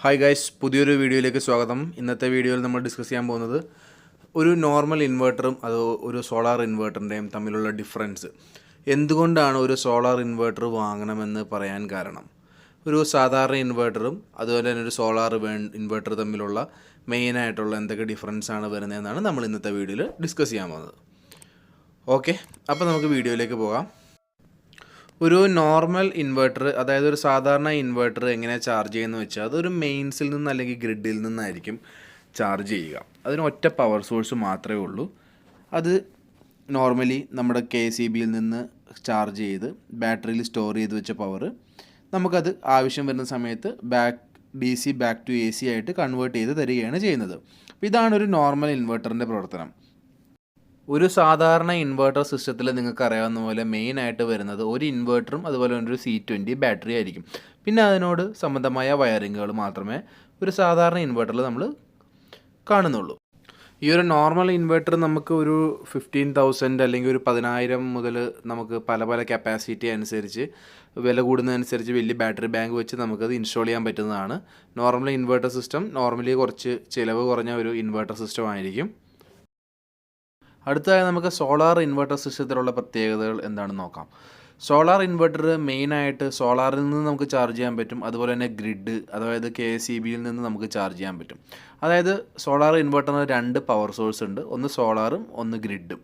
Hi guys, പുതിയൊരു വീഡിയോയിലേക്ക് സ്വാഗതം. ഇന്നത്തെ വീഡിയോയിൽ നമ്മൾ ഡിസ്കസ് ചെയ്യാൻ പോകുന്നത് ഒരു നോർമൽ ഇൻവെർട്ടറും അതോ ഒരു സോളാർ ഇൻവെർട്ടറിൻ്റെയും തമ്മിലുള്ള ഡിഫറൻസ്. എന്തുകൊണ്ടാണ് ഒരു സോളാർ ഇൻവെർട്ടർ വാങ്ങണമെന്ന് പറയാൻ കാരണം, ഒരു സാധാരണ ഇൻവെർട്ടറും അതുപോലെ തന്നെ ഒരു സോളാർ ഇൻവെർട്ടർ തമ്മിലുള്ള മെയിനായിട്ടുള്ള എന്തൊക്കെ ഡിഫറൻസ് ആണ് വരുന്നതെന്നാണ് നമ്മൾ ഇന്നത്തെ വീഡിയോയിൽ ഡിസ്കസ് ചെയ്യാൻ പോകുന്നത്. ഓക്കെ, അപ്പോൾ നമുക്ക് വീഡിയോയിലേക്ക് പോകാം. ഒരു നോർമൽ ഇൻവെർട്ടർ, അതായത് ഒരു സാധാരണ ഇൻവെർട്ടർ എങ്ങനെ ചാർജ് ചെയ്യുന്നത് വെച്ചാൽ അതൊരു മെയിൻസിൽ നിന്ന് അല്ലെങ്കിൽ ഗ്രിഡിൽ നിന്നായിരിക്കും ചാർജ് ചെയ്യുക. അതിന് ഒറ്റ പവർ സോഴ്സ് മാത്രമേ ഉള്ളൂ. അത് നോർമലി നമ്മുടെ KCBയിൽ നിന്ന് ചാർജ് ചെയ്ത് ബാറ്ററിയിൽ സ്റ്റോർ ചെയ്ത് വെച്ച പവർ നമുക്കത് ആവശ്യം വരുന്ന സമയത്ത് DC ബാക്ക് ടു AC ആയിട്ട് കൺവേർട്ട് ചെയ്ത് തരികയാണ് ചെയ്യുന്നത്. അപ്പോൾ ഇതാണ് ഒരു നോർമൽ ഇൻവെർട്ടറിൻ്റെ പ്രവർത്തനം. ഒരു സാധാരണ ഇൻവെർട്ടർ സിസ്റ്റത്തിൽ നിങ്ങൾക്ക് അറിയാവുന്ന പോലെ മെയിനായിട്ട് വരുന്നത് ഒരു ഇൻവെർട്ടറും അതുപോലെ തന്നെ ഒരു C20 ബാറ്ററി ആയിരിക്കും. പിന്നെ അതിനോട് സംബന്ധമായ വയറിങ്ങുകൾ മാത്രമേ ഒരു സാധാരണ ഇൻവെർട്ടറിൽ നമ്മൾ കാണുന്നുള്ളൂ. ഈ ഒരു നോർമൽ ഇൻവെർട്ടർ നമുക്ക് ഒരു 15,000 അല്ലെങ്കിൽ ഒരു 10,000 മുതൽ നമുക്ക് പല പല കപ്പാസിറ്റി അനുസരിച്ച് വില കൂടുന്നതനുസരിച്ച് വലിയ ബാറ്ററി ബാങ്ക് വെച്ച് നമുക്കത് ഇൻസ്റ്റാൾ ചെയ്യാൻ പറ്റുന്നതാണ്. നോർമൽ ഇൻവെർട്ടർ സിസ്റ്റം നോർമലി കുറച്ച് ചിലവ് കുറഞ്ഞ ഒരു ഇൻവെർട്ടർ സിസ്റ്റം ആയിരിക്കും. അടുത്തതായി നമുക്ക് സോളാർ ഇൻവെർട്ടർ സിസ്റ്റത്തിലുള്ള പ്രത്യേകതകൾ എന്താണെന്ന് നോക്കാം. സോളാർ ഇൻവെർട്ടർ മെയിനായിട്ട് സോളാറിൽ നിന്ന് നമുക്ക് ചാർജ് ചെയ്യാൻ പറ്റും. അതുപോലെ തന്നെ ഗ്രിഡ്, അതായത് KCBയിൽ നിന്ന് നമുക്ക് ചാർജ് ചെയ്യാൻ പറ്റും. അതായത് സോളാർ ഇൻവെർട്ടറിന് 2 പവർ സോഴ്സ് ഉണ്ട്, ഒന്ന് സോളാറും ഒന്ന് ഗ്രിഡും.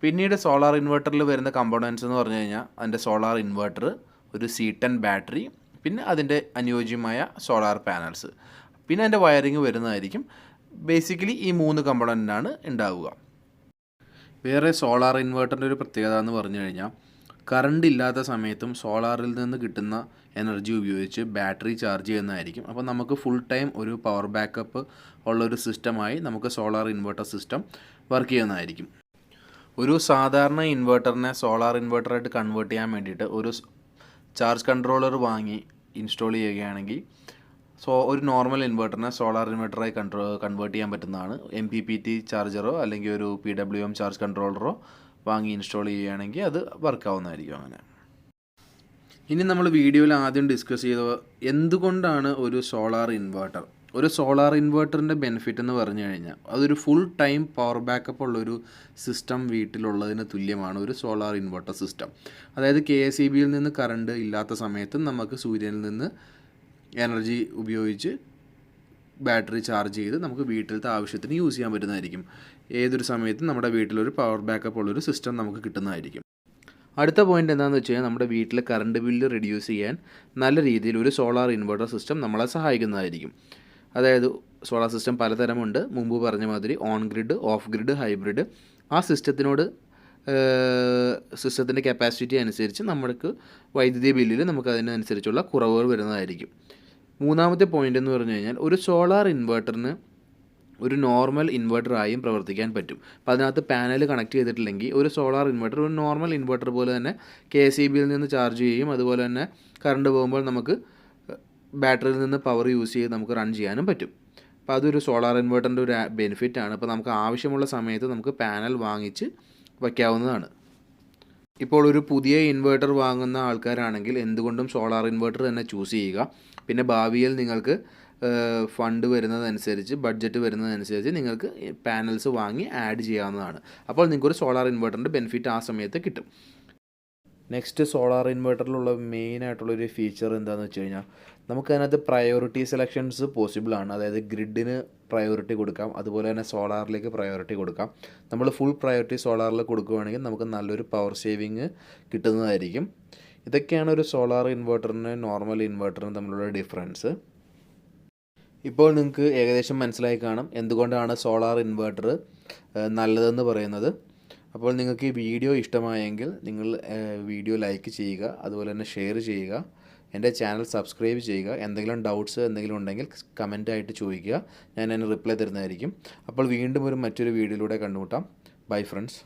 പിന്നീട് സോളാർ ഇൻവെർട്ടറിൽ വരുന്ന കമ്പോണൻസ് എന്ന് പറഞ്ഞു കഴിഞ്ഞാൽ അതിൻ്റെ സോളാർ ഇൻവെർട്ടർ, ഒരു C10 ബാറ്ററി, പിന്നെ അതിൻ്റെ അനുയോജ്യമായ സോളാർ പാനൽസ്, പിന്നെ അതിൻ്റെ വയറിങ് വരുന്നതായിരിക്കും. ബേസിക്കലി ഈ 3 കമ്പോണൻ്റാണ് ഉണ്ടാവുക. വേറെ സോളാർ ഇൻവെർട്ടറിൻ്റെ ഒരു പ്രത്യേകത എന്ന് പറഞ്ഞു കഴിഞ്ഞാൽ കറണ്ട് ഇല്ലാത്ത സമയത്തും സോളാറിൽ നിന്ന് കിട്ടുന്ന എനർജി ഉപയോഗിച്ച് ബാറ്ററി ചാർജ് ചെയ്യുന്നതായിരിക്കും. അപ്പോൾ നമുക്ക് ഫുൾ ടൈം ഒരു പവർ ബാക്കപ്പ് ഉള്ളൊരു സിസ്റ്റമായി നമുക്ക് സോളാർ ഇൻവെർട്ടർ സിസ്റ്റം വർക്ക് ചെയ്യുന്നതായിരിക്കും. ഒരു സാധാരണ ഇൻവെർട്ടറിനെ സോളാർ ഇൻവെർട്ടറായിട്ട് കൺവേർട്ട് ചെയ്യാൻ വേണ്ടിയിട്ട് ഒരു ചാർജ് കൺട്രോളർ വാങ്ങി ഇൻസ്റ്റാൾ ചെയ്യുകയാണെങ്കിൽ ഒരു നോർമൽ ഇൻവെർട്ടറിനെ സോളാർ ഇൻവെർട്ടറായി കൺവേർട്ട് ചെയ്യാൻ പറ്റുന്നതാണ്. MPPT ചാർജറോ അല്ലെങ്കിൽ ഒരു PWM ചാർജ് കൺട്രോളറോ വാങ്ങി ഇൻസ്റ്റാൾ ചെയ്യുകയാണെങ്കിൽ അത് വർക്കാവുന്നതായിരിക്കും. അങ്ങനെ ഇനി നമ്മൾ വീഡിയോയിൽ ആദ്യം ഡിസ്കസ് ചെയ്ത എന്തുകൊണ്ടാണ് ഒരു സോളാർ ഇൻവെർട്ടർ. ഒരു സോളാർ ഇൻവെർട്ടറിൻ്റെ ബെനിഫിറ്റ് എന്ന് പറഞ്ഞു കഴിഞ്ഞാൽ അതൊരു ഫുൾ ടൈം പവർ ബാക്കപ്പ് ഉള്ളൊരു സിസ്റ്റം വീട്ടിലുള്ളതിന് തുല്യമാണ് ഒരു സോളാർ ഇൻവെർട്ടർ സിസ്റ്റം. അതായത് KCBയിൽ നിന്ന് കറണ്ട് ഇല്ലാത്ത സമയത്തും നമുക്ക് സൂര്യനിൽ നിന്ന് എനർജി ഉപയോഗിച്ച് ബാറ്ററി ചാർജ് ചെയ്ത് നമുക്ക് വീട്ടിലത്തെ ആവശ്യത്തിന് യൂസ് ചെയ്യാൻ പറ്റുന്നതായിരിക്കും. ഏതൊരു സമയത്തും നമ്മുടെ വീട്ടിലൊരു പവർ ബാക്കപ്പ് ഉള്ളൊരു സിസ്റ്റം നമുക്ക് കിട്ടുന്നതായിരിക്കും. അടുത്ത പോയിൻ്റ് എന്താണെന്ന് വെച്ച് കഴിഞ്ഞാൽ നമ്മുടെ വീട്ടിലെ കറണ്ട് ബില്ല് റെഡ്യൂസ് ചെയ്യാൻ നല്ല രീതിയിൽ ഒരു സോളാർ ഇൻവെർട്ടർ സിസ്റ്റം നമ്മളെ സഹായിക്കുന്നതായിരിക്കും. അതായത് സോളാർ സിസ്റ്റം പലതരമുണ്ട്. മുമ്പ് പറഞ്ഞ മാതിരി on grid, off grid, hybrid. ആ സിസ്റ്റത്തിൻ്റെ കപ്പാസിറ്റി അനുസരിച്ച് നമുക്ക് വൈദ്യുതി ബില്ലിൽ നമുക്ക് അതിനനുസരിച്ചുള്ള കുറവുകൾ വരുന്നതായിരിക്കും. മൂന്നാമത്തെ പോയിൻ്റ് എന്ന് പറഞ്ഞു കഴിഞ്ഞാൽ ഒരു സോളാർ ഇൻവെർട്ടറിന് ഒരു നോർമൽ ഇൻവെർട്ടറായും പ്രവർത്തിക്കാൻ പറ്റും. അപ്പോൾ അതിനകത്ത് പാനൽ കണക്ട് ചെയ്തിട്ടില്ലെങ്കിൽ ഒരു സോളാർ ഇൻവെർട്ടർ ഒരു നോർമൽ ഇൻവെർട്ടർ പോലെ തന്നെ KCBയിൽ നിന്ന് ചാർജ് ചെയ്യും. അതുപോലെ തന്നെ കറണ്ട് പോകുമ്പോൾ നമുക്ക് ബാറ്ററിയിൽ നിന്ന് പവർ യൂസ് ചെയ്ത് നമുക്ക് റൺ ചെയ്യാനും പറ്റും. അപ്പോൾ അതൊരു സോളാർ ഇൻവെർട്ടറിൻ്റെ ഒരു ബെനിഫിറ്റാണ്. അപ്പോൾ നമുക്ക് ആവശ്യമുള്ള സമയത്ത് നമുക്ക് പാനൽ വാങ്ങിച്ച് വയ്ക്കാവുന്നതാണ്. ഇപ്പോൾ ഒരു പുതിയ ഇൻവെർട്ടർ വാങ്ങുന്ന ആൾക്കാരാണെങ്കിൽ എന്തുകൊണ്ടും സോളാർ ഇൻവെർട്ടർ തന്നെ ചൂസ് ചെയ്യുക. പിന്നെ ഭാവിയിൽ നിങ്ങൾക്ക് ഫണ്ട് വരുന്നതനുസരിച്ച്, ബഡ്ജറ്റ് വരുന്നതനുസരിച്ച് നിങ്ങൾക്ക് പാനൽസ് വാങ്ങി ആഡ് ചെയ്യാവുന്നതാണ്. അപ്പോൾ നിങ്ങൾക്കൊരു സോളാർ ഇൻവെർട്ടറിൻ്റെ ബെനിഫിറ്റ് ആ സമയത്ത് കിട്ടും. നെക്സ്റ്റ്, സോളാർ ഇൻവെർട്ടറിലുള്ള മെയിനായിട്ടുള്ളൊരു ഫീച്ചർ എന്താണെന്ന് വെച്ച് കഴിഞ്ഞാൽ നമുക്കതിനകത്ത് പ്രയോറിറ്റി സെലക്ഷൻസ് പോസിബിളാണ്. അതായത് ഗ്രിഡിന് പ്രയോറിറ്റി കൊടുക്കാം, അതുപോലെ തന്നെ സോളാറിലേക്ക് പ്രയോറിറ്റി കൊടുക്കാം. നമ്മൾ ഫുൾ പ്രയോറിറ്റി സോളാറിൽ കൊടുക്കുകയാണെങ്കിൽ നമുക്ക് നല്ലൊരു പവർ സേവിങ് കിട്ടുന്നതായിരിക്കും. ഇതൊക്കെയാണ് ഒരു സോളാർ ഇൻവെർട്ടറിനും നോർമൽ ഇൻവെർട്ടറിനും തമ്മിലുള്ള ഡിഫറൻസ്. ഇപ്പോൾ നിങ്ങൾക്ക് ഏകദേശം മനസ്സിലായി കാണും എന്തുകൊണ്ടാണ് സോളാർ ഇൻവെർട്ടർ നല്ലതെന്ന് പറയുന്നത്. അപ്പോൾ നിങ്ങൾക്ക് ഈ വീഡിയോ ഇഷ്ടമായെങ്കിൽ നിങ്ങൾ വീഡിയോ ലൈക്ക് ചെയ്യുക, അതുപോലെ തന്നെ ഷെയർ ചെയ്യുക, എൻ്റെ ചാനൽ സബ്സ്ക്രൈബ് ചെയ്യുക. എന്തെങ്കിലും ഡൗട്ട്സ് എന്തെങ്കിലും ഉണ്ടെങ്കിൽ കമൻറ്റായിട്ട് ചോദിക്കുക, ഞാൻ അതിന് റിപ്ലൈ തരുന്നതായിരിക്കും. അപ്പോൾ വീണ്ടും മറ്റൊരു വീഡിയോയിലൂടെ കണ്ടുമുട്ടാം. Bye friends.